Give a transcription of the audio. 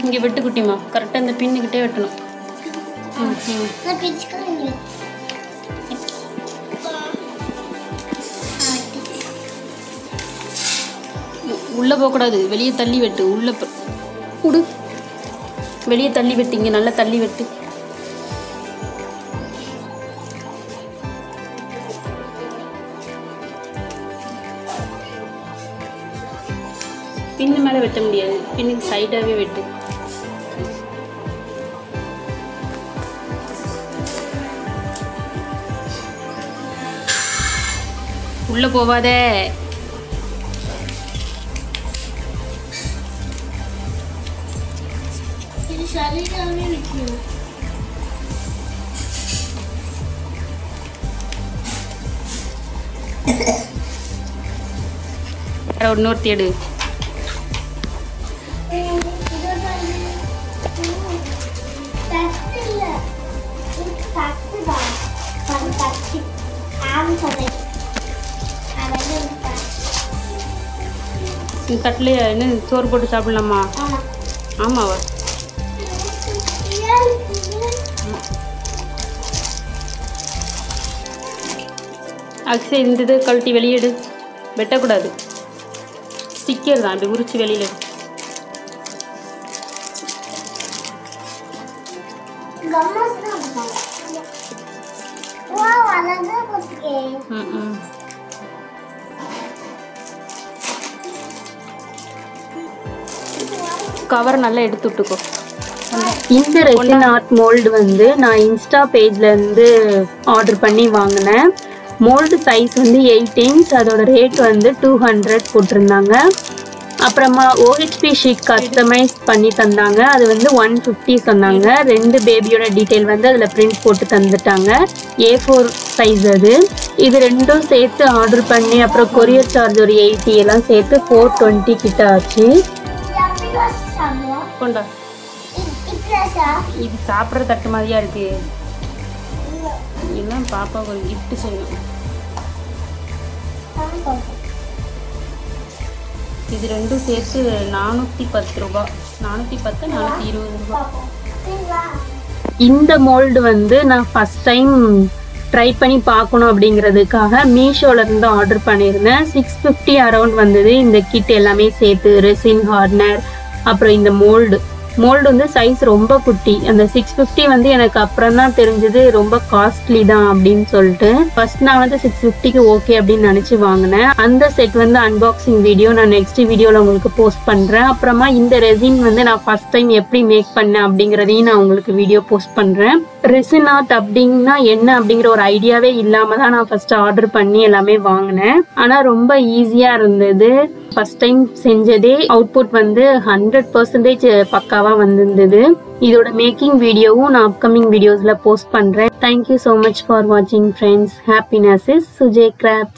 இங்கே வெட்டு குட்டிமா கரெக்டாக இந்த பின்னுக்கிட்டே வெட்டணும். உள்ளே போகக்கூடாது, வெளியே தள்ளி வெட்டு. உள்ளே விடு, வெளியே தள்ளி வெட்டு. இங்கே நல்லா தள்ளி வெட்டு. பின்னு மேலே வெட்ட முடியாது, பின்னுக்கு சைடாகவே வெட்டு. உள்ளே போவாதே. இன்னொருத்தி எடு. தட்டிலையா என்ன சோறு போட்டு சாப்பிடலாமா? ஆமாவா? அக்ஷய் இந்த இது கழட்டி வெளியேடு. வெட்டக்கூடாது, ஸ்டிக்கர் தான். அப்படி உரிச்சு வெளியில. கவர் நல்லா எடுத்து விட்டுக்கோ. இந்த ரெசின் ஆர்ட் மோல்டு வந்து நான் இன்ஸ்டா பேஜ்ல இருந்து ஆர்டர் பண்ணி வாங்கினேன். மோல்டு சைஸ் வந்து 8 inch. அதோட ரேட் வந்து 200 போட்டிருந்தாங்க. அப்புறமா OHP ஷீட் கஸ்டமைஸ் பண்ணி தந்தாங்க. அது வந்து 150 சொன்னாங்க. 2 பேபியோட டீட்டெயில் வந்து அதில் பிரிண்ட் போட்டு தந்துட்டாங்க. A4 சைஸ் அது. இது ரெண்டும் சேர்த்து ஆர்டர் பண்ணி அப்புறம் கொரியர் சார்ஜ் ஒரு 80 எல்லாம் சேர்த்து 420 கிட்ட ஆச்சு. கொண்டா, இது சாப்பிட்ற தட்டு மாதிரியா இருக்கு. இதெல்லாம் பாப்பாவுக்கு ஒரு கிஃப்ட் செய்யணும். இது ரெண்டும் சேர்த்து 410 ரூபாய். 410 420 ரூபாய். இந்த மோல்டு வந்து நான் ஃபர்ஸ்ட் டைம் ட்ரை பண்ணி பார்க்கணும் அப்படிங்கிறதுக்காக மீஷோல இருந்து ஆர்டர் பண்ணியிருந்தேன். 650 அரௌண்ட் வந்தது இந்த கிட் எல்லாமே சேர்த்து. ரெசின் ஹார்ட்னர் அப்புறம் இந்த மோல்டு வந்து சைஸ் ரொம்ப குட்டி. அந்த 650 வந்து எனக்கு அப்புறம் தான் தெரிஞ்சது ரொம்ப காஸ்ட்லி தான் அப்படின்னு சொல்லிட்டு. ஃபர்ஸ்ட் நான் வந்து 650க்கு ஓகே அப்படின்னு நினைச்சு வாங்கினேன். அந்த செட் வந்து அன்பாக்சிங் வீடியோ நான் நெக்ஸ்ட் வீடியோல உங்களுக்கு போஸ்ட் பண்றேன். அப்புறமா இந்த ரெசின் வந்து நான் ஃபர்ஸ்ட் டைம் எப்படி மேக் பண்ணேன் அப்படிங்கறதையும் நான் உங்களுக்கு வீடியோ போஸ்ட் பண்றேன். ரெசின் ஆர்ட் அப்படின்னா என்ன அப்படிங்கிற ஒரு ஐடியாவே இல்லாம தான் நான் ஃபர்ஸ்ட் ஆர்டர் பண்ணி எல்லாமே வாங்கினேன். ஆனா ரொம்ப ஈஸியா இருந்தது. ஃபர்ஸ்ட் டைம் செஞ்சதே அவுட்புட் வந்து 100% பக்காவா வந்திருந்தது. இதோட மேக்கிங் வீடியோவும் நான் அப்கமிங் வீடியோஸ்ல போஸ்ட் பண்றேன். Thank you so much for watching friends. Happiness is SUJAYCRAFTS.